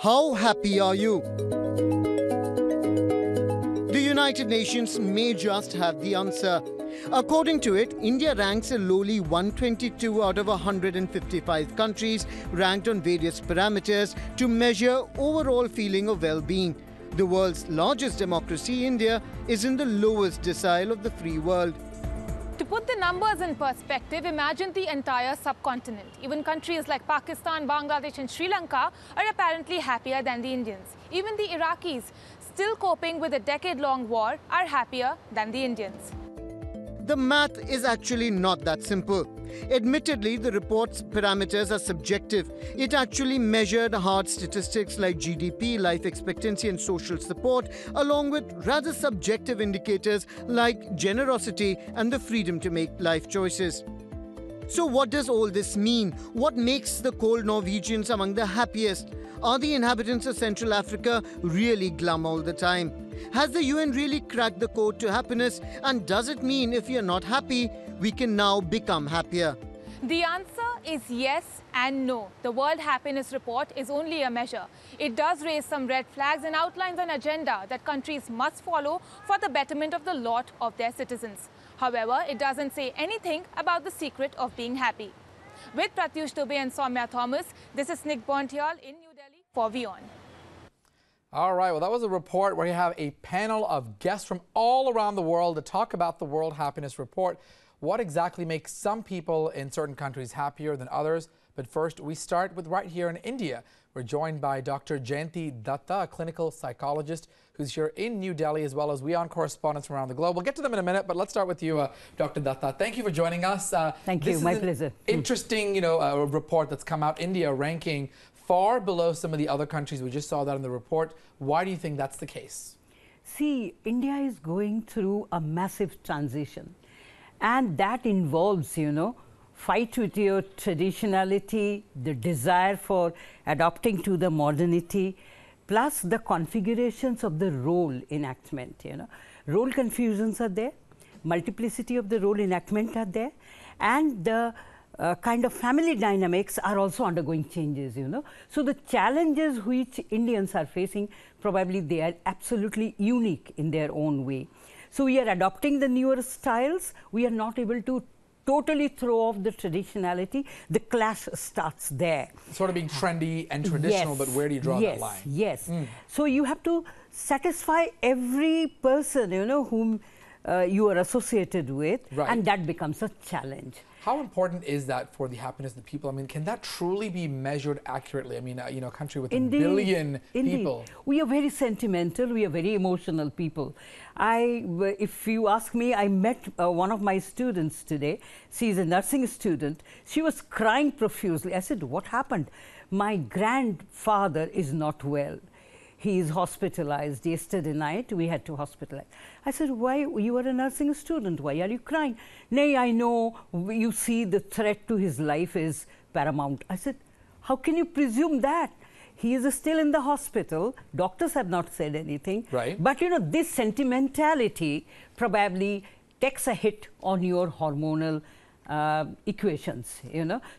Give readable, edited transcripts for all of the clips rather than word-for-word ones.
How happy are you? The United Nations may just have the answer. According to it, India ranks a lowly 122 out of 155 countries ranked on various parameters to measure overall feeling of well-being. The world's largest democracy, India, is in the lowest decile of the free world. To put the numbers in perspective, imagine the entire subcontinent. Even countries like Pakistan, Bangladesh and Sri Lanka are apparently happier than the Indians. Even the Iraqis, still coping with a decade-long war, are happier than the Indians. The math is actually not that simple. Admittedly, the report's parameters are subjective. It actually measured hard statistics like GDP, life expectancy and social support, along with rather subjective indicators like generosity and the freedom to make life choices. So what does all this mean? What makes the cold Norwegians among the happiest? Are the inhabitants of Central Africa really glum all the time? Has the UN really cracked the code to happiness? And does it mean if you're not happy, we can now become happier? The answer is yes and no. The World Happiness Report is only a measure. It does raise some red flags and outlines an agenda that countries must follow for the betterment of the lot of their citizens. However, it doesn't say anything about the secret of being happy. With Pratyush Dubey and Soumya Thomas, this is Nick Bontial in New Delhi for WION. All right, well, that was a report where you have a panel of guests from all around the world to talk about the World Happiness Report. What exactly makes some people in certain countries happier than others? But first, we start with right here in India. We're joined by Dr. Jayanti Datta, a clinical psychologist who's here in New Delhi, as well as WION correspondents from around the globe. We'll get to them in a minute, but let's start with you, Dr. Datta. Thank you for joining us. Thank you, my pleasure. Interesting, report that's come out, India ranking far below some of the other countries. We just saw that in the report. Why do you think that's the case? See, India is going through a massive transition, and that involves, fight with your traditionality, the desire for adopting to the modernity, plus the configurations of the role enactment. Role confusions are there, multiplicity of the role enactment are there, and the kind of family dynamics are also undergoing changes, So the challenges which Indians are facing, probably they are absolutely unique in their own way. So we are adopting the newer styles. We are not able to totally throw off the traditionality. The clash starts there. Sort of being trendy and traditional, but where do you draw that line? Yes. So you have to satisfy every person, whom you are associated with, and that becomes a challenge. How important is that for the happiness of the people? I mean, can that truly be measured accurately? I mean, a country with a billion people. We are very sentimental. We are very emotional people. If you ask me, I met one of my students today. She's a nursing student. She was crying profusely. I said, what happened? My grandfather is not well. He is hospitalized. Yesterday night, we had to hospitalize. I said, why? You are a nursing student. Why are you crying? Nay, I know. You see, the threat to his life is paramount. I said, how can you presume that? He is still in the hospital. Doctors have not said anything. Right. But, this sentimentality probably takes a hit on your hormonal equations,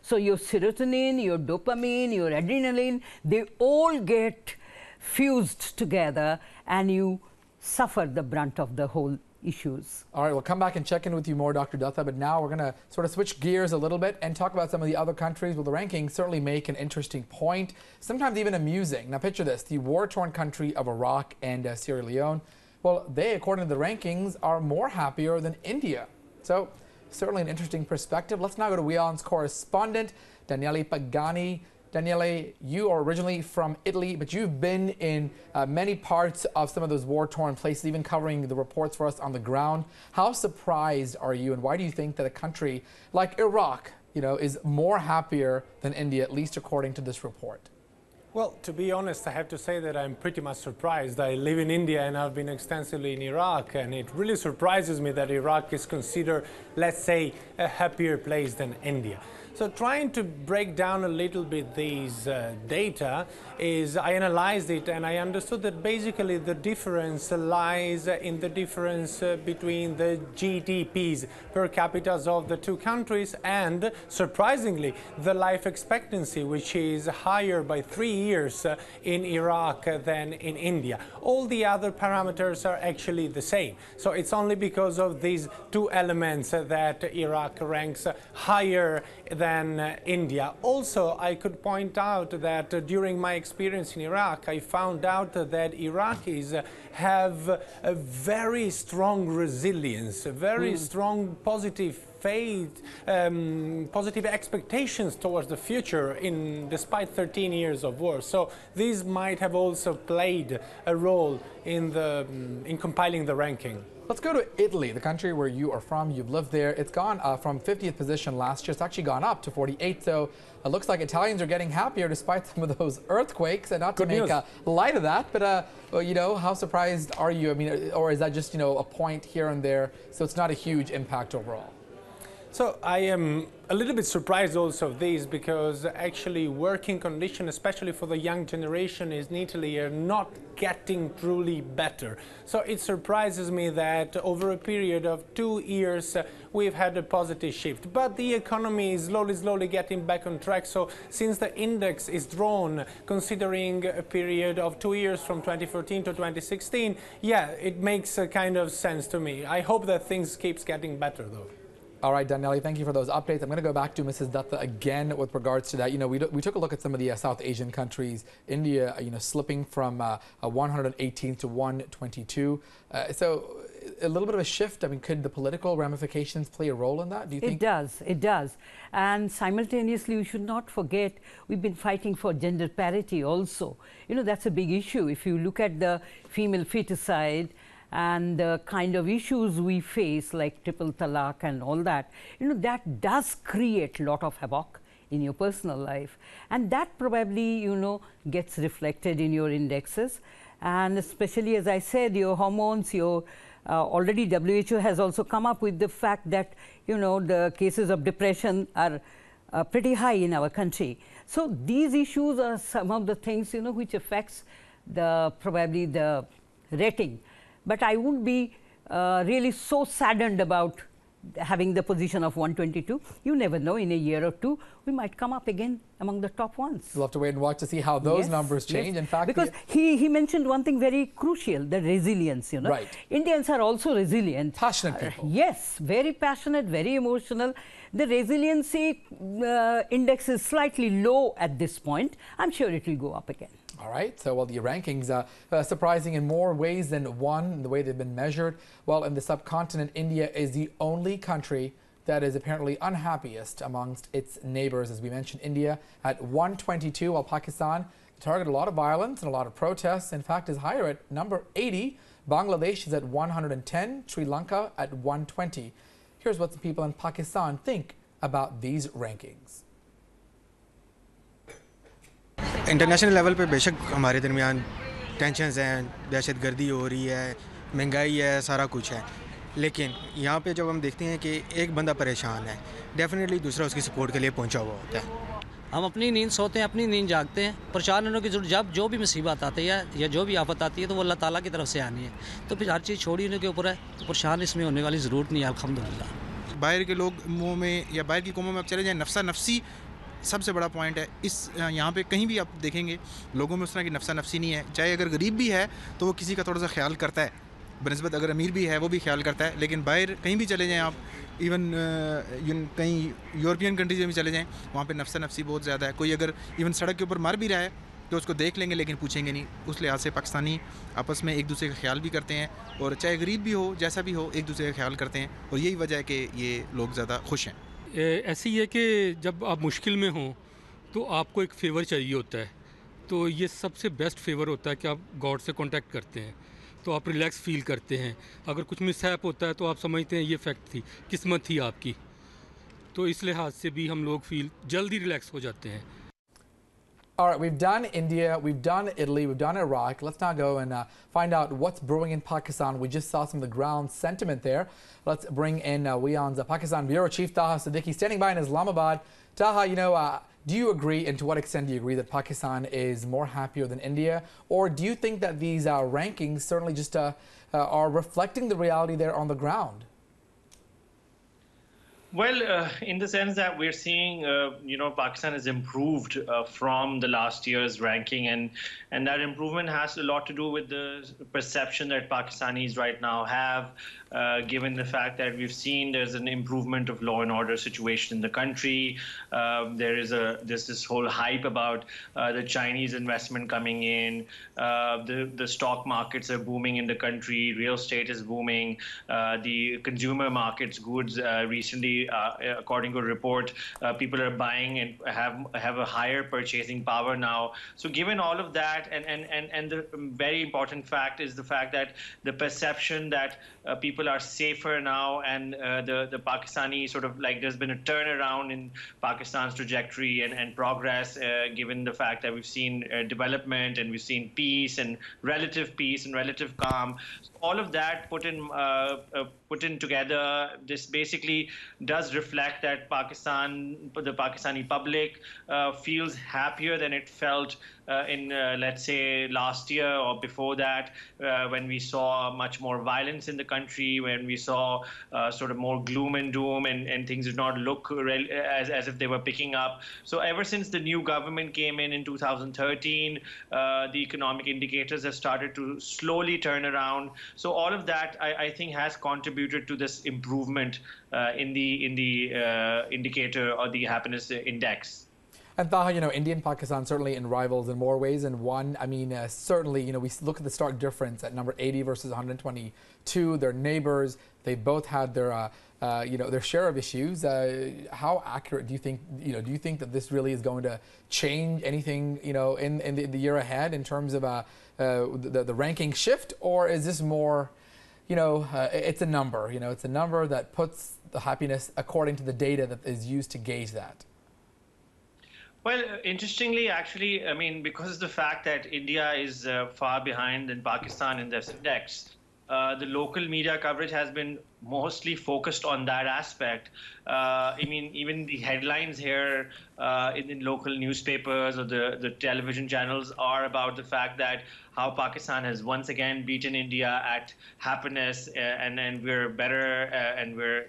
So your serotonin, your dopamine, your adrenaline, they all get fused together, and you suffer the brunt of the whole issues. All right, we'll come back and check in with you more, Dr. Datta, but now we're going to sort of switch gears a little bit and talk about some of the other countries. Well, the rankings certainly make an interesting point, sometimes even amusing. Now, picture this, the war-torn country of Iraq and Sierra Leone. Well, they, according to the rankings, are more happier than India. So, certainly an interesting perspective. Let's now go to WION's correspondent, Daniele Pagani. Daniele, you are originally from Italy, but you've been in many parts of some of those war-torn places, even covering the reports for us on the ground. How surprised are you, and why do you think that a country like Iraq, is more happier than India, at least according to this report? Well, to be honest, I have to say that I'm pretty much surprised. I live in India and I've been extensively in Iraq, and it really surprises me that Iraq is considered, let's say, a happier place than India. So trying to break down a little bit these data is I analyzed it and I understood that basically the difference lies in the difference between the GDPs per capita of the two countries and, surprisingly, the life expectancy, which is higher by 3 years in Iraq than in India. All the other parameters are actually the same. So it's only because of these two elements that Iraq ranks higher than India. Also, I could point out that during my experience in Iraq, I found out that Iraqis have a very strong resilience, a very strong positive faith, positive expectations towards the future despite 13 years of war. So these might have also played a role in compiling the ranking. Let's go to Italy, the country where you are from. You've lived there. It's gone from 50th position last year. It's actually gone up to 48. So it looks like Italians are getting happier despite some of those earthquakes. And not to make light of that, but well, you know, how surprised are you? I mean, or is that just, you know, a point here and there? So it's not a huge impact overall. So I am a little bit surprised also of this because actually working conditions, especially for the young generation in Italy, are not getting truly better. So it surprises me that over a period of 2 years we've had a positive shift. But the economy is slowly getting back on track. So since the index is drawn considering a period of 2 years from 2014 to 2016, yeah, it makes a kind of sense to me. I hope that things keeps getting better though. All right, Daniele, thank you for those updates. I'm going to go back to Mrs. Datta again with regards to that. You know, we took a look at some of the South Asian countries. India, you know, slipping from 118 to 122. So a little bit of a shift. I mean, could the political ramifications play a role in that, do you think? It does. And simultaneously, we should not forget, we've been fighting for gender parity also. You know, that's a big issue. If you look at the female feticide, and the kind of issues we face like triple talaq and all that, you know, that does create a lot of havoc in your personal life. And that probably, you know, gets reflected in your indexes. And especially, as I said, your hormones, your already WHO has also come up with the fact that, you know, the cases of depression are pretty high in our country. So these issues are some of the things, you know, which affects probably the rating. But I would be really so saddened about having the position of 122. You never know, in a year or two, we might come up again among the top ones. We'll have to wait and watch to see how those numbers change. In fact, because he mentioned one thing very crucial, the resilience, you know. Right. Indians are also resilient. Passionate people. Yes, very passionate, very emotional. The resiliency index is slightly low at this point. I'm sure it will go up again. All right, so well, the rankings surprising in more ways than one, the way they've been measured. Well, in the subcontinent, India is the only country that is apparently unhappiest amongst its neighbors. As we mentioned, India at 122, while Pakistan targeted a lot of violence and a lot of protests. In fact, is higher at number 80. Bangladesh is at 110, Sri Lanka at 120. Here's what some people in Pakistan think about these rankings. International level पे बेशक हमारे दरमियान tensions हैं, दहशतगर्दी हो रही है, महंगाई है, सारा कुछ है, लेकिन यहाँ पे जब हम देखते हैं कि एक बंदा परेशान है, डेफिनेटली दूसरा उसकी सपोर्ट के लिए पहुँचा हुआ होता है। हम अपनी नींद सोते हैं, अपनी नींद जागते हैं, परेशान होने की जरूरत, जब जो भी मुसीबत आती है या जो भी आफत आती है तो वो अल्लाह ताला की तरफ से आनी है, तो फिर हर चीज़ छोड़ी होने के ऊपर है, तो परेशान इसमें होने वाली ज़रूरत नहीं है, अल्हम्दुलिल्लाह। बाहर के लोग मुँह में या बाहर की कौमों में आप चले जाएँ, नफ्सा नफ्सी सबसे बड़ा पॉइंट है। इस यहाँ पे कहीं भी आप देखेंगे लोगों में उस तरह की नफ्सा नफ्सी नहीं है। चाहे अगर गरीब भी है तो वो किसी का थोड़ा सा ख्याल करता है, बनस्बत अगर अमीर भी है वो भी ख्याल करता है। लेकिन बाहर कहीं भी चले जाएँ आप, इवन कहीं यूरोपियन कंट्रीज में भी चले जाएँ, वहाँ पे नफ्सा नफ्सी बहुत ज़्यादा है। कोई अगर इवन सड़क के ऊपर मर भी रहा है तो उसको देख लेंगे लेकिन पूछेंगे नहीं। उस लिहाज से पाकिस्तानी आपस में एक दूसरे का ख्याल भी करते हैं, और चाहे गरीब भी हो, जैसा भी हो, एक दूसरे का ख्याल करते हैं, और यही वजह है कि ये लोग ज़्यादा खुश हैं। ऐसी है कि जब आप मुश्किल में हों तो आपको एक फ़ेवर चाहिए होता है, तो ये सबसे बेस्ट फेवर होता है कि आप गॉड से कांटेक्ट करते हैं, तो आप रिलैक्स फील करते हैं। अगर कुछ मिसहैप होता है तो आप समझते हैं ये फैक्ट थी, किस्मत थी आपकी, तो इस लिहाज से भी हम लोग जल्दी रिलैक्स हो जाते हैं। All right, we've done India, we've done Italy, we've done Iraq. Let's now go and find out what's brewing in Pakistan. We just saw some of the ground sentiment there. Let's bring in WION's Pakistan Bureau Chief Taha Siddiqui standing by in Islamabad. Taha, do you agree, and to what extent do you agree that Pakistan is more happier than India? Or do you think that these rankings certainly just are reflecting the reality there on the ground? Well, in the sense that we're seeing, Pakistan has improved from the last year's ranking, and that improvement has a lot to do with the perception that Pakistanis right now have, given the fact that we've seen there's an improvement of law and order situation in the country. There's this whole hype about the Chinese investment coming in. The stock markets are booming in the country. Real estate is booming. The consumer markets goods recently. According to a report, people are buying and have a higher purchasing power now. So given all of that, and the very important fact is the fact that the perception that people are safer now, and the Pakistani sort of like there's been a turnaround in Pakistan's trajectory and progress, given the fact that we've seen development and we've seen peace and relative calm. All of that put in together, this basically does reflect that the Pakistani public feels happier than it felt in, let's say, last year or before that, when we saw much more violence in the country, when we saw sort of more gloom and doom, and things did not look as if they were picking up. So ever since the new government came in 2013, the economic indicators have started to slowly turn around. So all of that, I think, has contributed to this improvement in the indicator or the happiness index. And Taha, India and Pakistan certainly in rivals in more ways than one. I mean, certainly, we look at the stark difference at number 80 versus 122. They're neighbors. They both had their, their share of issues. How accurate do you think, do you think that this really is going to change anything, in the year ahead in terms of the ranking shift, or is this more, it's a number, it's a number that puts the happiness according to the data that is used to gauge that? Well, interestingly, actually, I mean, because of the fact that India is far behind in Pakistan in this index, the local media coverage has been mostly focused on that aspect. I mean, even the headlines here in local newspapers or the television channels are about the fact that how Pakistan has once again beaten India at happiness, and we're better, and we're,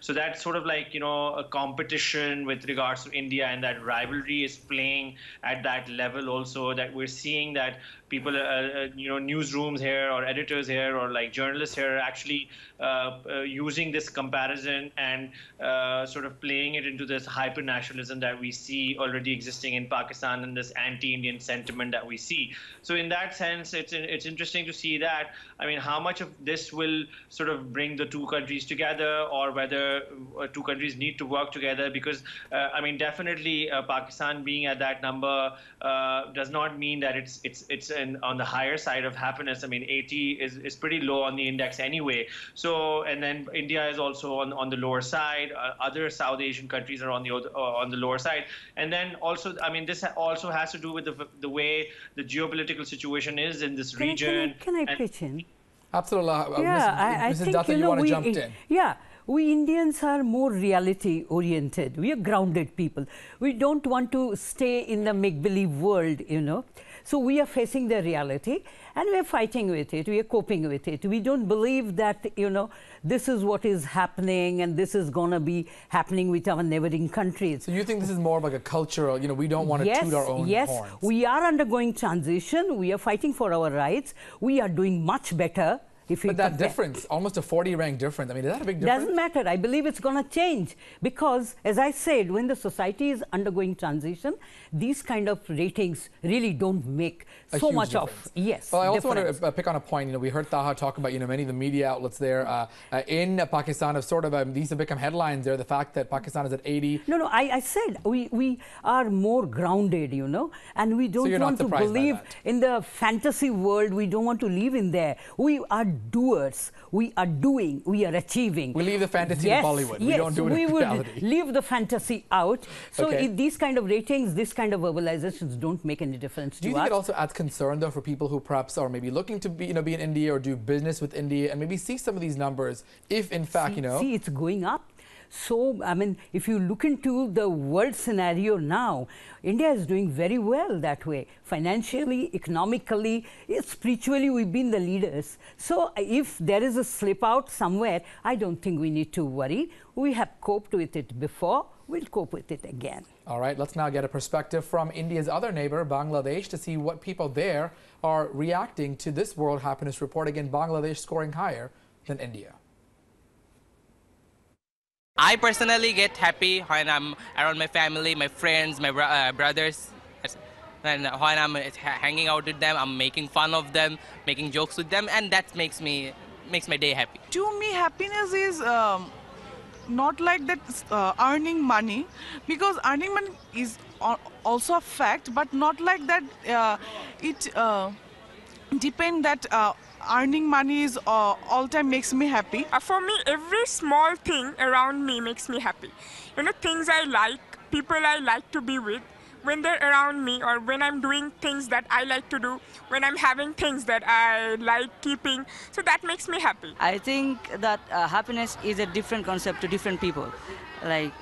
so that's sort of like, a competition with regards to India, and that rivalry is playing at that level also, that we're seeing that people, newsrooms here or editors here or like journalists here are actually using this comparison and sort of playing it into this hyper-nationalism that we see already existing in Pakistan, and this anti-Indian sentiment that we see. So in that sense, it's interesting to see that. I mean, how much of this will sort of bring the two countries together, or whether two countries need to work together, because I mean, definitely Pakistan being at that number does not mean that it's on the higher side of happiness. I mean, 80 is pretty low on the index anyway. So, and then India is also on the lower side. Other South Asian countries are on the lower side. And then also, I mean, this also has to do with the way the geopolitical situation is in this region. Can I pitch in? Absolutely. Yeah, Mrs. Datta, you want to jump in? Yeah. We Indians are more reality oriented. We are grounded people. We don't want to stay in the make-believe world, So we are facing the reality, and we are fighting with it. We are coping with it. We don't believe that, this is what is happening and this is going to be happening with our neighboring countries. So you think this is more of like a cultural, we don't want to toot our own horns? Yes, we are undergoing transition. We are fighting for our rights. We are doing much better. But that difference, almost a 40-rank difference, I mean, is that a big difference? Doesn't matter. I believe it's going to change because, as I said, when the society is undergoing transition, these kind of ratings really don't make so much difference. Yes. Well, I also want to pick on a point. We heard Taha talk about, many of the media outlets there in Pakistan have sort of, these have become headlines there, the fact that Pakistan is at 80. No, I said we are more grounded, and we don't want to believe in the fantasy world. We don't want to live in there. We are doers. We are doing. We are achieving. We leave the fantasy yes, to Bollywood. Yes, we don't do it in reality. We would leave the fantasy out. So Okay. these kind of ratings, this kind of verbalizations don't make any difference Do you to think us. it also adds concern, though, for people who perhaps are maybe looking to be, be in India or do business with India and maybe see some of these numbers, if in fact, See, it's going up. So, I mean, if you look into the world scenario now, India is doing very well that way. Financially, economically, spiritually, we've been the leaders. So, if there is a slip out somewhere, I don't think we need to worry. We have coped with it before. We'll cope with it again. All right, let's now get a perspective from India's other neighbor, Bangladesh, to see what people there are reacting to this World Happiness Report. Again, Bangladesh scoring higher than India. I personally get happy when I'm around my family, my friends, my brothers. And when I'm hanging out with them, I'm making fun of them, making jokes with them, and that makes my day happy. To me, happiness is not like that earning money, because earning money is also a fact, but not like that it depend that earning money is all time makes me happy. For me, every small thing around me makes me happy. You know, things I like, people I like to be with, when they're around me, or when I'm doing things that I like to do, when I'm having things that I like keeping, so that makes me happy. I think that happiness is a different concept to different people. Like,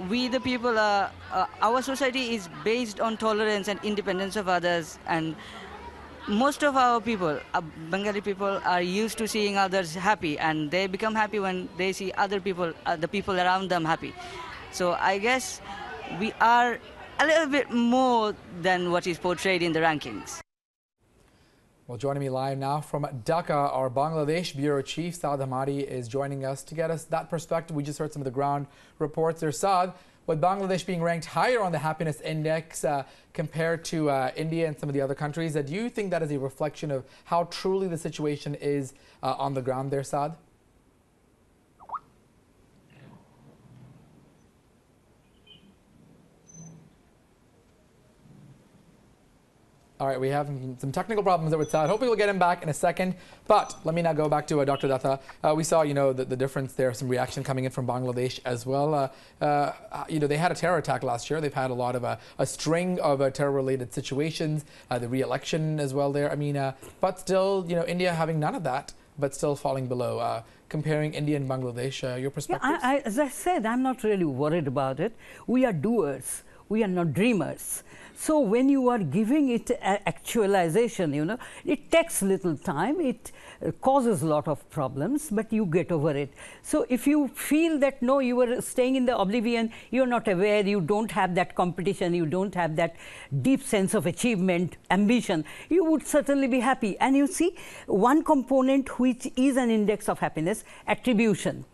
we the people, our society is based on tolerance and independence of others, and most of our people, Bengali people, are used to seeing others happy, and they become happy when they see other people, the people around them happy. So I guess we are a little bit more than what is portrayed in the rankings. Well, joining me live now from Dhaka, our Bangladesh Bureau Chief, Saad Hamadi, is joining us to get us that perspective. We just heard some of the ground reports there. Saad, with Bangladesh being ranked higher on the happiness index compared to India and some of the other countries, do you think that is a reflection of how truly the situation is on the ground there, Saad? All right, we have some technical problems there with Saad. Hopefully we'll get him back in a second. But let me now go back to Dr. Datta. We saw, the difference there, some reaction coming in from Bangladesh as well. They had a terror attack last year. They've had a lot of a string of terror-related situations, the re-election as well there. I mean, but still, India having none of that, but still falling below. Comparing India and Bangladesh, your perspective? Yeah, as I said, I'm not really worried about it. We are doers. We are not dreamers. So when you are giving it actualization, it takes little time. It causes a lot of problems, but you get over it. So if you feel that, no, you are staying in the oblivion, you're not aware, you don't have that competition, you don't have that deep sense of achievement, ambition, you would certainly be happy. And you see, one component which is an index of happiness, attribution.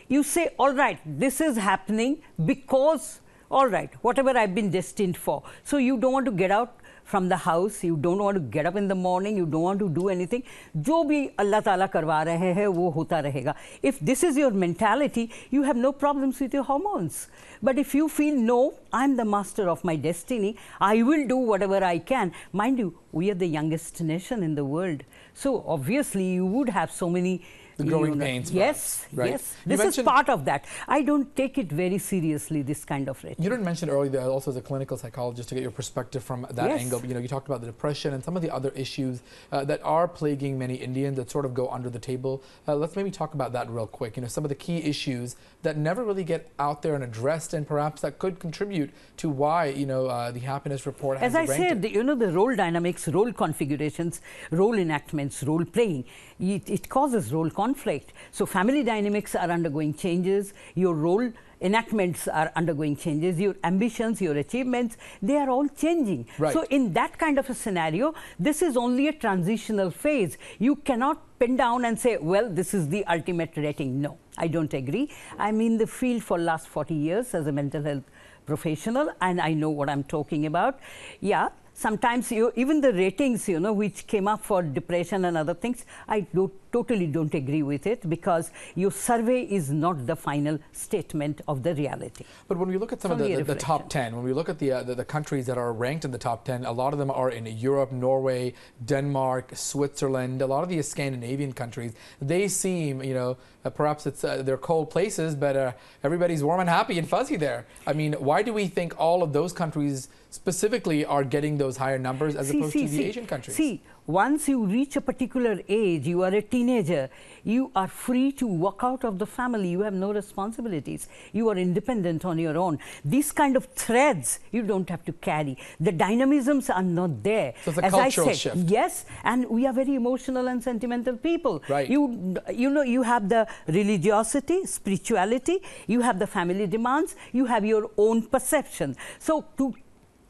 You say, all right, this is happening because all right, whatever I've been destined for. So you don't want to get out from the house, you don't want to get up in the morning, you don't want to do anything. Jo bhi Allah Ta'ala karwa rahe hai, wo hota rahega. If this is your mentality, you have no problems with your hormones. But if you feel, no, I'm the master of my destiny, I will do whatever I can. Mind you, we are the youngest nation in the world. So obviously you would have so many the growing pains. Yes, right? Yes. This is part of that. I don't take it very seriously, this kind of rating. You didn't mention earlier that also as a clinical psychologist to get your perspective from that angle. You talked about the depression and some of the other issues that are plaguing many Indians that sort of go under the table. Let's maybe talk about that real quick. Some of the key issues that never really get out there and addressed, and perhaps that could contribute to why the happiness report has as I said, the role dynamics, role configurations, role enactments, role playing, it causes role conflict. So family dynamics are undergoing changes, your role enactments are undergoing changes, your ambitions, your achievements, they are all changing. Right. So in that kind of a scenario, this is only a transitional phase. You cannot pin down and say, well, this is the ultimate rating. No, I don't agree. I'm in the field for last 40 years as a mental health professional, and I know what I'm talking about. Yeah. Sometimes even the ratings, which came up for depression and other things, I don't totally don't agree with it, because your survey is not the final statement of the reality. But when we look at some of the top 10, when we look at the countries that are ranked in the top 10, a lot of them are in Europe, Norway, Denmark, Switzerland, a lot of these Scandinavian countries. They seem, you know, perhaps it's they're cold places, but everybody's warm and happy and fuzzy there. I mean, why do we think all of those countries specifically are getting those higher numbers as opposed to the Asian countries? See, once you reach a particular age, you are a teenager, you are free to walk out of the family, you have no responsibilities, you are independent on your own. These kind of threads you don't have to carry. The dynamisms are not there. So it's a cultural shift. Yes, and we are very emotional and sentimental people. Right. You know, you have the religiosity, spirituality, you have the family demands, you have your own perception. So to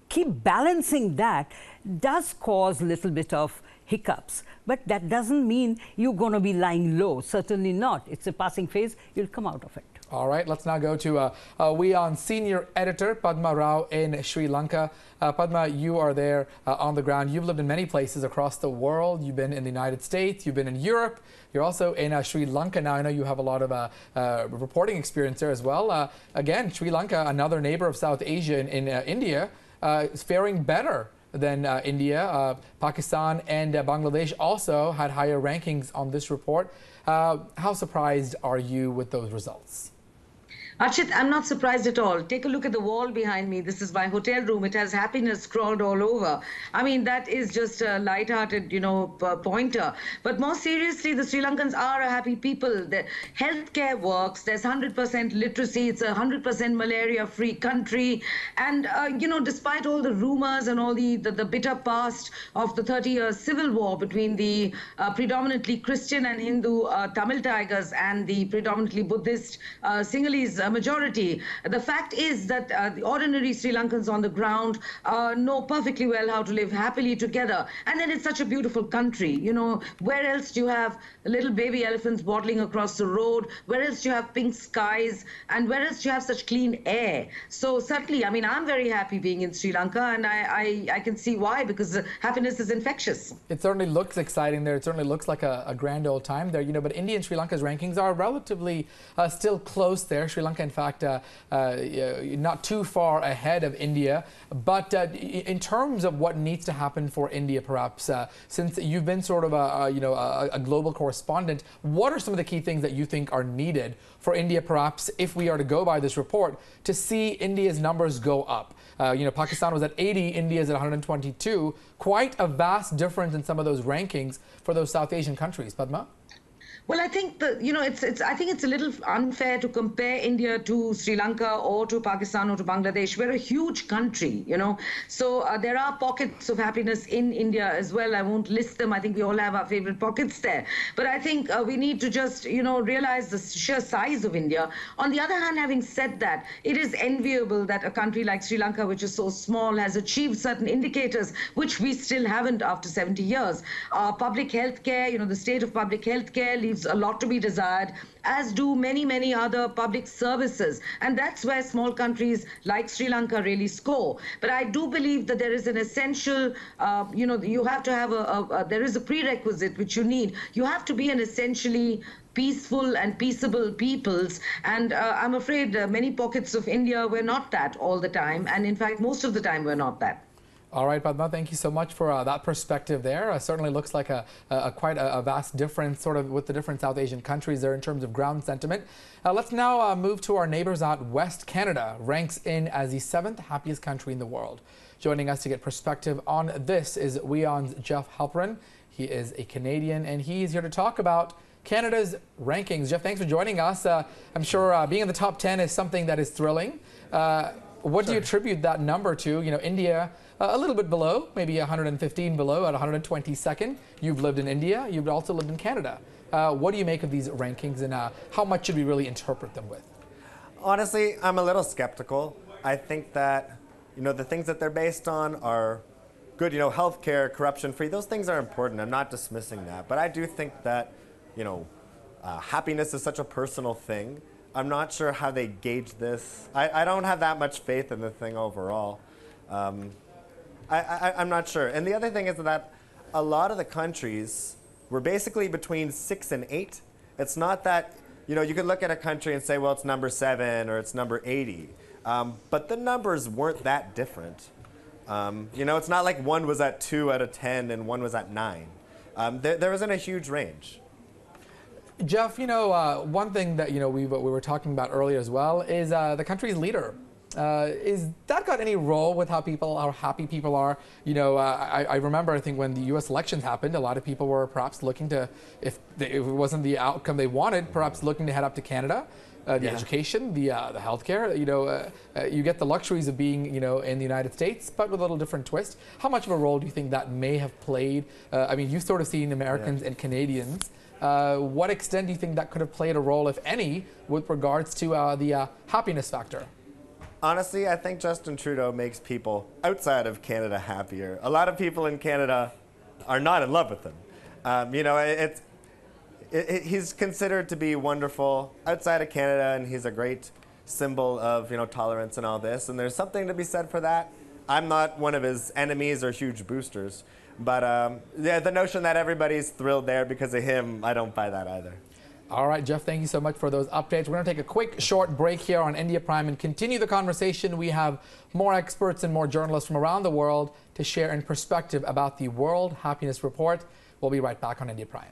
keep balancing that does cause a little bit of hiccups, but that doesn't mean you're going to be lying low. Certainly not. It's a passing phase. You'll come out of it. All right, let's now go to WION senior editor Padma Rao in Sri Lanka. Padma, you are there on the ground. You've lived in many places across the world. You've been in the United States. You've been in Europe. You're also in Sri Lanka now. I know you have a lot of reporting experience there as well. Again, Sri Lanka, another neighbor of South Asia in India, is faring better than India. Pakistan and Bangladesh also had higher rankings on this report. How surprised are you with those results? Archit, I'm not surprised at all. Take a look at the wall behind me. This is my hotel room. It has happiness scrawled all over. I mean, that is just a light-hearted, you know, pointer. But more seriously, the Sri Lankans are a happy people. The healthcare works. There's 100% literacy. It's a 100% malaria-free country. And, you know, despite all the rumors and all the bitter past of the 30-year civil war between the predominantly Christian and Hindu Tamil Tigers and the predominantly Buddhist Sinhalese majority, the fact is that the ordinary Sri Lankans on the ground know perfectly well how to live happily together. And then it's such a beautiful country. You know, where else do you have little baby elephants waddling across the road? Where else do you have pink skies? And where else do you have such clean air? So certainly, I mean, I'm very happy being in Sri Lanka, and I can see why, because happiness is infectious. It certainly looks exciting there. It certainly looks like a grand old time there, you know, but India and Sri Lanka's rankings are relatively still close there. Sri Lanka, in fact, not too far ahead of India. But in terms of what needs to happen for India, perhaps, since you've been sort of a global correspondent, what are some of the key things that you think are needed for India, perhaps, if we are to go by this report, to see India's numbers go up? You know, Pakistan was at 80, India's at 122. Quite a vast difference in some of those rankings for those South Asian countries. Padma? Well, I think that, you know, I think it's a little unfair to compare India to Sri Lanka or to Pakistan or to Bangladesh. We're a huge country, you know. So there are pockets of happiness in India as well. I won't list them. I think we all have our favorite pockets there. But I think we need to just, you know, realize the sheer size of India. On the other hand, having said that, it is enviable that a country like Sri Lanka, which is so small, has achieved certain indicators which we still haven't after 70 years. Public health care, you know, the state of public health care leaves a lot to be desired, as do many other public services. And that's where small countries like Sri Lanka really score. But I do believe that there is an essential, you know, you have to have there is a prerequisite which you need. You have to be an essentially peaceful and peaceable peoples, and I'm afraid many pockets of India were not that all the time, and in fact most of the time were not that. All right, Padma, thank you so much for that perspective there. Certainly looks like quite a vast difference sort of with the different South Asian countries there in terms of ground sentiment. Let's now move to our neighbors out west. Canada ranks in as the 7th happiest country in the world. Joining us to get perspective on this is WION's Jeff Halperin. He is a Canadian, and he's here to talk about Canada's rankings. Jeff, thanks for joining us. I'm sure being in the top 10 is something that is thrilling. What do you attribute that number to? You know, India, a little bit below, maybe 115 below at 122nd. You've lived in India. You've also lived in Canada. What do you make of these rankings, and how much should we really interpret them with? Honestly, I'm a little skeptical. I think that, you know, the things that they're based on are good. You know, healthcare, corruption-free, those things are important. I'm not dismissing that. But I do think that, you know, happiness is such a personal thing. I'm not sure how they gauge this. I don't have that much faith in the thing overall. I'm not sure. And the other thing is that a lot of the countries we're basically between 6 and 8. It's not that, you know, you could look at a country and say, well, it's number 7 or it's number 80. But the numbers weren't that different. You know, it's not like one was at 2 out of 10 and one was at 9. There wasn't a huge range. Jeff, you know, one thing that, you know, we were talking about earlier as well is the country's leader. Is that got any role with how happy people are? You know, I remember, I think when the U.S. elections happened, a lot of people were perhaps looking to, if it wasn't the outcome they wanted, perhaps looking to head up to Canada. The education, the healthcare, you know, you get the luxuries of being, you know, in the United States, but with a little different twist. How much of a role do you think that may have played? I mean, you've sort of seen Americans and Canadians. What extent do you think that could have played a role, if any, with regards to the happiness factor? Honestly, I think Justin Trudeau makes people outside of Canada happier. A lot of people in Canada are not in love with him. You know, he's considered to be wonderful outside of Canada, and he's a great symbol of, you know, tolerance and all this. And there's something to be said for that. I'm not one of his enemies or huge boosters. But yeah, the notion that everybody's thrilled there because of him, I don't buy that either. All right, Jeff, thank you so much for those updates. We're going to take a quick, short break here on India Prime and continue the conversation. We have more experts and more journalists from around the world to share in perspective about the World Happiness Report. We'll be right back on India Prime.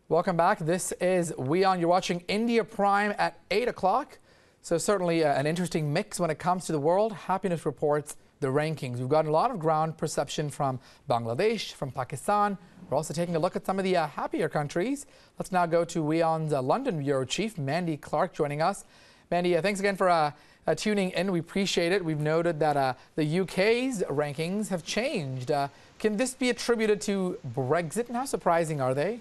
Welcome back. This is WION. You're watching India Prime at 8 o'clock. So certainly an interesting mix when it comes to the World Happiness Report's the rankings. We've got a lot of ground perception from Bangladesh, from Pakistan. We're also taking a look at some of the happier countries. Let's now go to WION's London Bureau Chief, Mandy Clark, joining us. Mandy, thanks again for tuning in. We appreciate it. We've noted that the UK's rankings have changed. Can this be attributed to Brexit, and how surprising are they?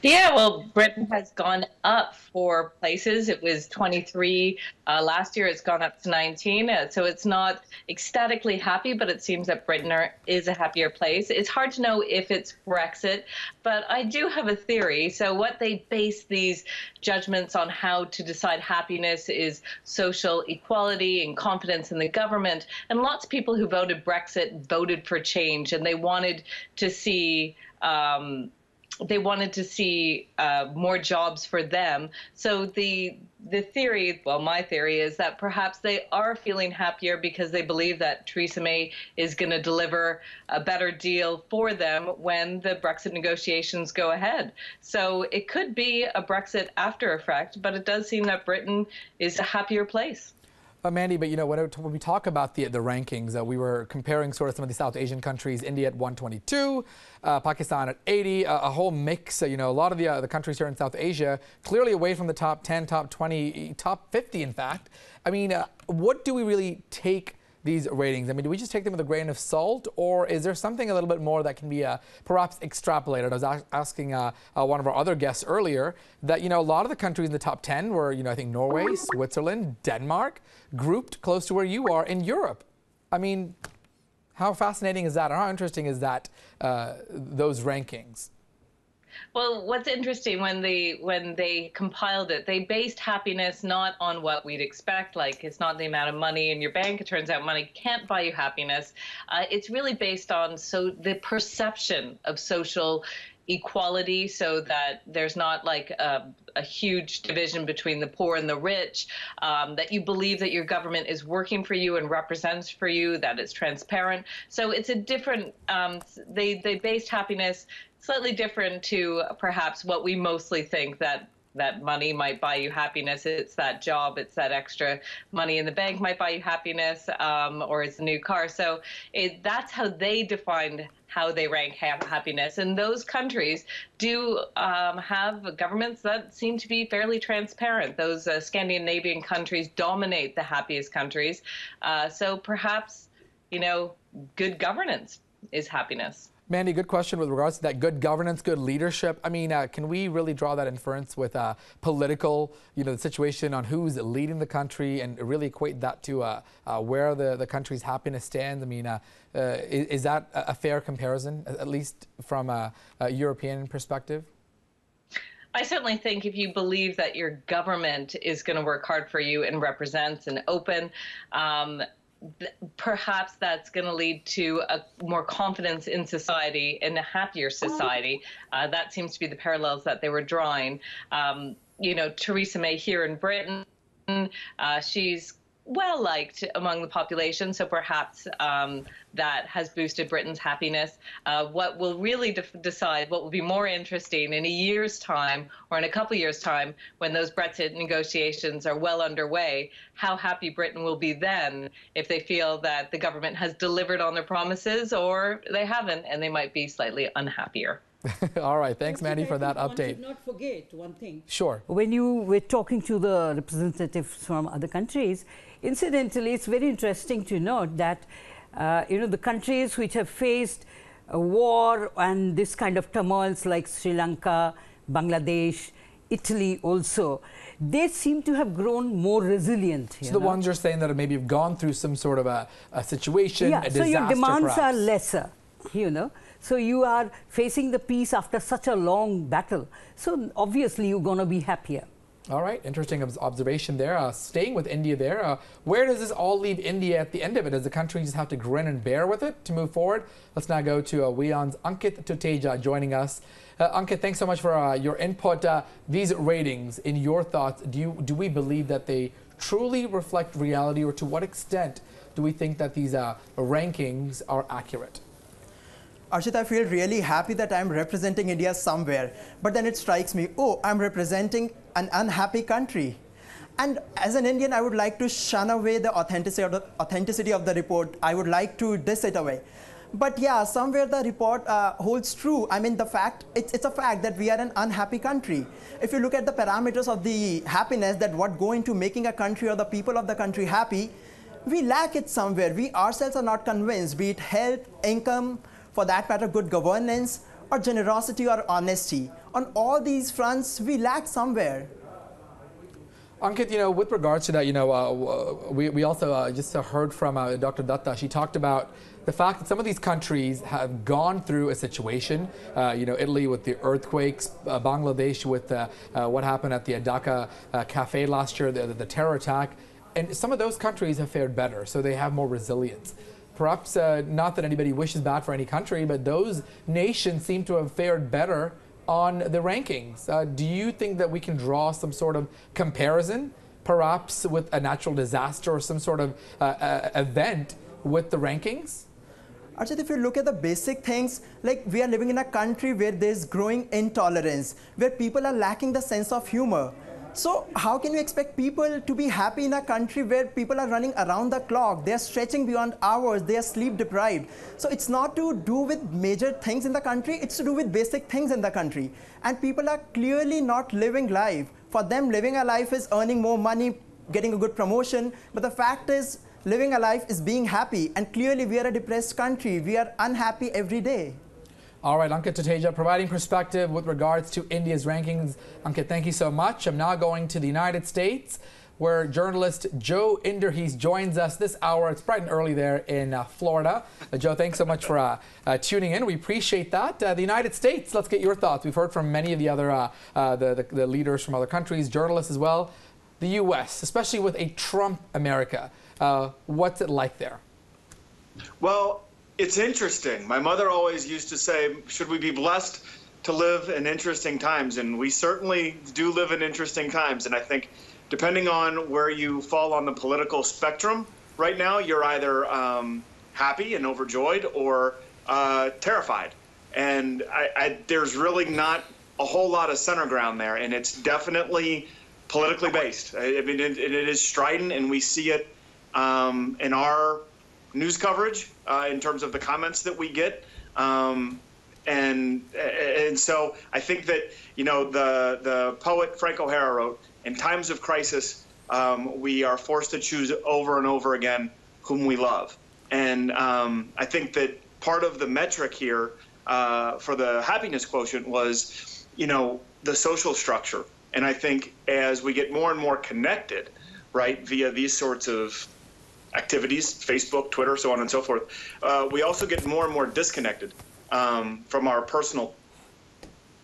Yeah, well, Britain has gone up 4 places. It was 23 last year. It's gone up to 19. So it's not ecstatically happy, but it seems that Britain is a happier place. It's hard to know if it's Brexit, but I do have a theory. So what they base these judgments on how to decide happiness is social equality and confidence in the government. And lots of people who voted Brexit voted for change, and they wanted to see more jobs for them. So the theory, well, my theory is that perhaps they are feeling happier because they believe that Theresa May is going to deliver a better deal for them when the Brexit negotiations go ahead. So it could be a Brexit after effect, but it does seem that Britain is a happier place. Mandy, but you know, when we talk about the rankings, we were comparing sort of some of the South Asian countries, India at 122, Pakistan at 80, a whole mix. You know, a lot of the countries here in South Asia clearly away from the top 10, top 20, top 50, in fact. I mean, what do we really take these ratings? I mean, do we just take them with a grain of salt, or is there something a little bit more that can be perhaps extrapolated? I was asking one of our other guests earlier that, you know, a lot of the countries in the top 10 were, you know, I think Norway, Switzerland, Denmark, grouped close to where you are in Europe. I mean, how fascinating is that, or how interesting is that, those rankings? Well, what's interesting, when they compiled it, they based happiness not on what we'd expect, like it's not the amount of money in your bank. It turns out money can't buy you happiness. It's really based on the perception of social equality, so that there's not like a huge division between the poor and the rich, that you believe that your government is working for you and represents for you, that it's transparent. So it's a different, they based happiness slightly different to perhaps what we mostly think, that money might buy you happiness. It's that job, it's that extra money in the bank might buy you happiness, or it's a new car. So that's how they defined how they rank happiness. And those countries do have governments that seem to be fairly transparent. Those Scandinavian countries dominate the happiest countries. So perhaps, you know, good governance is happiness. Mandy, good question with regards to that good governance, good leadership. I mean, can we really draw that inference with political, you know, the situation on who's leading the country, and really equate that to where the country's happiness stands? I mean, is that a fair comparison, at least from a European perspective? I certainly think if you believe that your government is going to work hard for you and represents and open, perhaps that's going to lead to a more confidence in society and a happier society. That seems to be the parallels that they were drawing. You know, Theresa May here in Britain, she's well liked among the population, so perhaps that has boosted Britain's happiness. What will really decide what will be more interesting in a year's time or in a couple years' time when those Brexit negotiations are well underway, how happy Britain will be then if they feel that the government has delivered on their promises or they haven't and they might be slightly unhappier. All right, thanks Mandy for that update. One should not forget one thing. Sure. When you were talking to the representatives from other countries, incidentally, it's very interesting to note that you know, the countries which have faced a war and this kind of turmoils like Sri Lanka, Bangladesh, Italy also, they seem to have grown more resilient. So the ones you're saying that maybe have gone through some sort of a situation, a disaster, so your demands perhaps. are lesser, you know. So you are facing the peace after such a long battle. So obviously you're going to be happier. All right, interesting observation there. Staying with India there, where does this all leave India at the end of it? Does the country just have to grin and bear with it to move forward? Let's now go to WION's Ankit Tuteja joining us. Ankit, thanks so much for your input. These ratings, in your thoughts, do we believe that they truly reflect reality, or to what extent do we think that these rankings are accurate? Arshit, I feel really happy that I'm representing India somewhere, but then it strikes me, oh, I'm representing an unhappy country. And as an Indian, I would like to shun away the authenticity of the report. I would like to diss it away. But yeah, somewhere the report holds true. I mean, it's a fact that we are an unhappy country. If you look at the parameters of the happiness, that what go into making a country or the people of the country happy, we lack it somewhere. We ourselves are not convinced, be it health, income, for that matter, good governance, or generosity or honesty. On all these fronts, we lack somewhere. Ankit, you know, with regards to that, you know, we also just heard from Dr. Datta. She talked about the fact that some of these countries have gone through a situation, you know, Italy with the earthquakes, Bangladesh with what happened at the Dhaka cafe last year, the terror attack, and some of those countries have fared better, so they have more resilience. Perhaps not that anybody wishes bad for any country, but those nations seem to have fared better on the rankings. Do you think that we can draw some sort of comparison, perhaps with a natural disaster or some sort of event with the rankings? Arshit, if you look at the basic things, like we are living in a country where there's growing intolerance, where people are lacking the sense of humor. So how can you expect people to be happy in a country where people are running around the clock, they are stretching beyond hours, they are sleep deprived? So it's not to do with major things in the country, it's to do with basic things in the country. And people are clearly not living life. For them, living a life is earning more money, getting a good promotion. But the fact is, living a life is being happy. And clearly we are a depressed country. We are unhappy every day. All right, Ankit Tuteja, providing perspective with regards to India's rankings. Ankit, thank you so much. I'm now going to the United States, where journalist Joe Inderhees joins us this hour. It's bright and early there in Florida. Joe, thanks so much for tuning in. We appreciate that. The United States, let's get your thoughts. We've heard from many of the other the leaders from other countries, journalists as well. The U.S., especially with a Trump America, what's it like there? Well, it's interesting. My mother always used to say, should we be blessed to live in interesting times? And we certainly do live in interesting times. And I think depending on where you fall on the political spectrum right now, you're either happy and overjoyed or terrified. And there's really not a whole lot of center ground there. And it's definitely politically based. I mean, it is strident, and we see it in our news coverage in terms of the comments that we get. And so I think that, you know, the poet Frank O'Hara wrote, in times of crisis, we are forced to choose over and over again whom we love. And I think that part of the metric here for the happiness quotient was, you know, the social structure. And I think as we get more and more connected, right, via these sorts of activities, Facebook, Twitter, so on and so forth, we also get more and more disconnected from our personal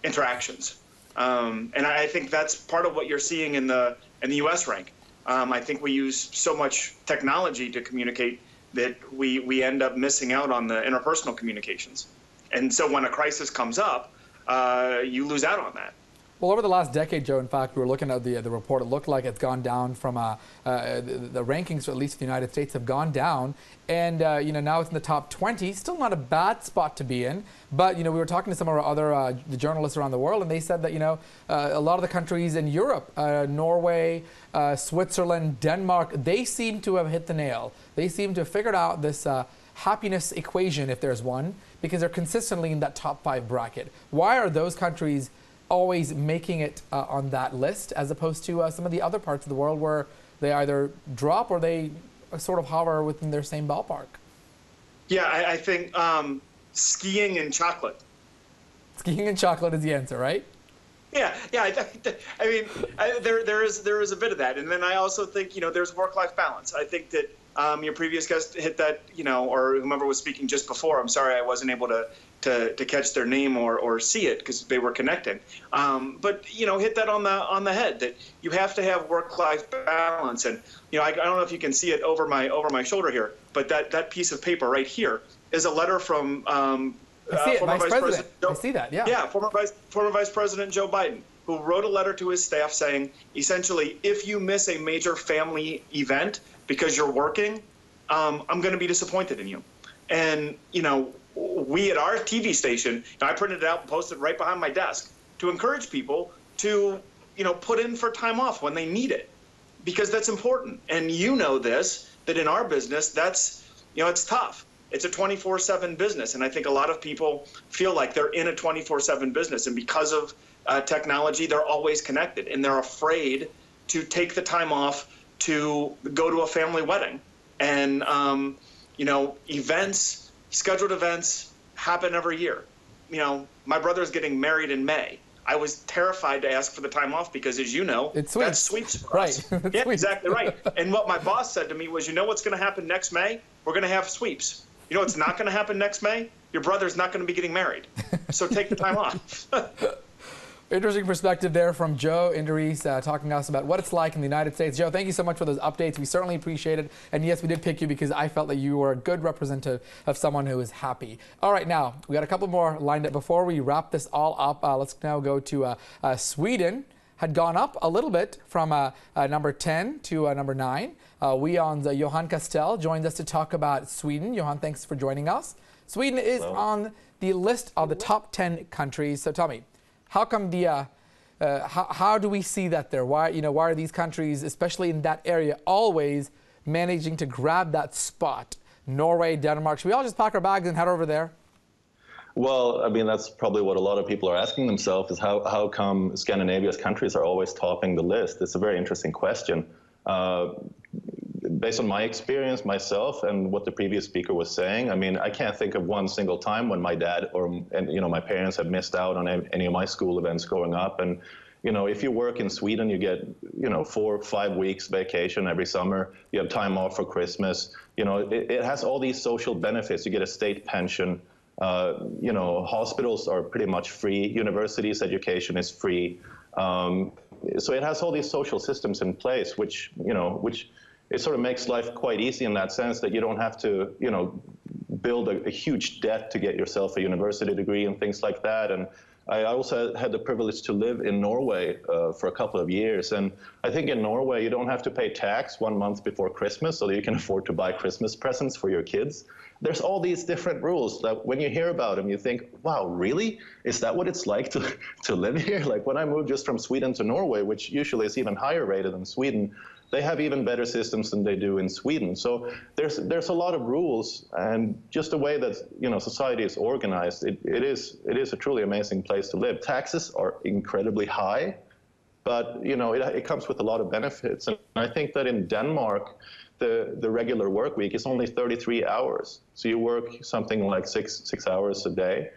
interactions. And I think that's part of what you're seeing in the U.S. rank. I think we use so much technology to communicate that we end up missing out on the interpersonal communications. And so when a crisis comes up, you lose out on that. Well, over the last decade, Joe, in fact, we were looking at the report. It looked like it's gone down from the rankings, at least the United States, have gone down. And, now it's in the top 20. Still not a bad spot to be in. But, we were talking to some of our other the journalists around the world, and they said that, a lot of the countries in Europe, Norway, Switzerland, Denmark, they seem to have hit the nail. They seem to have figured out this happiness equation, if there's one, because they're consistently in that top 5 bracket. Why are those countries always making it on that list, as opposed to some of the other parts of the world where they either drop or they sort of hover within their same ballpark? Yeah, I think skiing and chocolate. Skiing and chocolate is the answer, right? Yeah. I mean, there is a bit of that, and then I also think there's work-life balance. I think that your previous guest hit that, or whomever was speaking just before. I'm sorry I wasn't able to catch their name or see it because they were connecting. But hit that on the head, that you have to have work-life balance. And I don't know if you can see it over my shoulder here, but that piece of paper right here is a letter from former Vice President Joe, I see that. Yeah. Yeah, former Vice President Joe Biden, who wrote a letter to his staff saying, essentially, if you miss a major family event because you're working, I'm going to be disappointed in you. And we at our TV station, I printed it out and posted it right behind my desk to encourage people to, put in for time off when they need it, because that's important. And this, that in our business, that's, it's tough. It's a 24/7 business. And I think a lot of people feel like they're in a 24/7 business. And because of technology, they're always connected, and they're afraid to take the time off to go to a family wedding. And, scheduled events happen every year. My brother's getting married in May. I was terrified to ask for the time off because, as you know, that's sweeps for us. Right. Yeah, exactly right. And what my boss said to me was, what's going to happen next May? We're going to have sweeps. What's not going to happen next May? Your brother's not going to be getting married. So take the time off. Interesting perspective there from Joe Inderies talking to us about what it's like in the United States. Joe, thank you so much for those updates. We certainly appreciate it. And yes, we did pick you because I felt that you were a good representative of someone who is happy. All right, now, we got a couple more lined up. Before we wrap this all up, let's now go to Sweden. Had gone up a little bit from number 10 to number 9. WION's Johan Castell joins us to talk about Sweden. Johan, thanks for joining us. Sweden is on the list of the top 10 countries. So tell me, how come how do we see that there? Why are these countries, especially in that area, always managing to grab that spot? Norway, Denmark. Should we all just pack our bags and head over there? Well, I mean, that's probably what a lot of people are asking themselves, is how come Scandinavia's countries are always topping the list? It's a very interesting question. Based on my experience myself and what the previous speaker was saying, I mean, I can't think of one single time when my dad or my parents have missed out on any of my school events growing up. And if you work in Sweden, you get 4 or 5 weeks vacation every summer. You have time off for Christmas. It has all these social benefits. You get a state pension. Hospitals are pretty much free. Universities education is free. So it has all these social systems in place, which it sort of makes life quite easy in that sense, that you don't have to, build a huge debt to get yourself a university degree and things like that. And I also had the privilege to live in Norway for a couple of years. And I think in Norway, you don't have to pay tax 1 month before Christmas so that you can afford to buy Christmas presents for your kids. There's all these different rules that when you hear about them, you think, wow, really? Is that what it's like to live here? Like when I moved just from Sweden to Norway, which usually is even higher rated than Sweden, they have even better systems than they do in Sweden. So there's a lot of rules, and just the way that society is organized, it is a truly amazing place to live. Taxes are incredibly high, but it comes with a lot of benefits. And I think that in Denmark, the regular work week is only 33 hours. So you work something like six hours a day.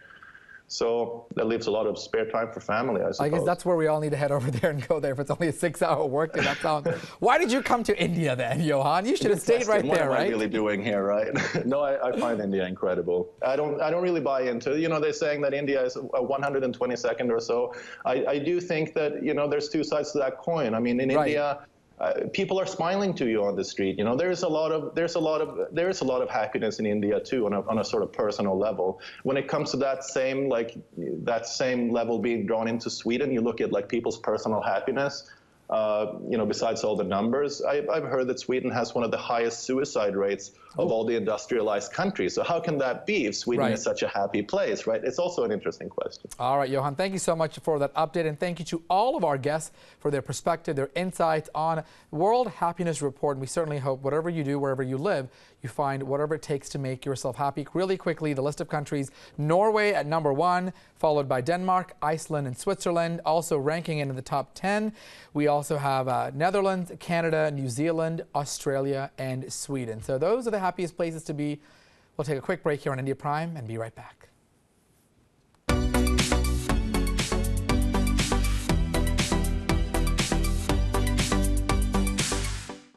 So that leaves a lot of spare time for family, I suppose. I guess that's where we all need to head over there and go there if it's only a 6-hour workday. That sounds. Why did you come to India then, Johan? You should have stayed right there, right? What am I really doing here, right? No, I find India incredible. I don't really buy into, you know, they're saying that India is 122nd or so. I do think that, you know, there's two sides to that coin. I mean, in India, people are smiling to you on the street. You know, there's a lot of happiness in India too, on a sort of personal level. When it comes to that same level being drawn into Sweden, you look at like people's personal happiness. You know, besides all the numbers, I've heard that Sweden has one of the highest suicide rates of all the industrialized countries. So how can that be if Sweden is such a happy place, right? It's also an interesting question. All right, Johan, thank you so much for that update, and thank you to all of our guests for their perspective, their insights on World Happiness Report. And we certainly hope whatever you do, wherever you live, you find whatever it takes to make yourself happy. Really quickly, the list of countries: Norway at #1, followed by Denmark, Iceland, and Switzerland, also ranking into the top 10. We also have Netherlands, Canada, New Zealand, Australia, and Sweden. So those are the happiest places to be. We'll take a quick break here on India Prime and be right back.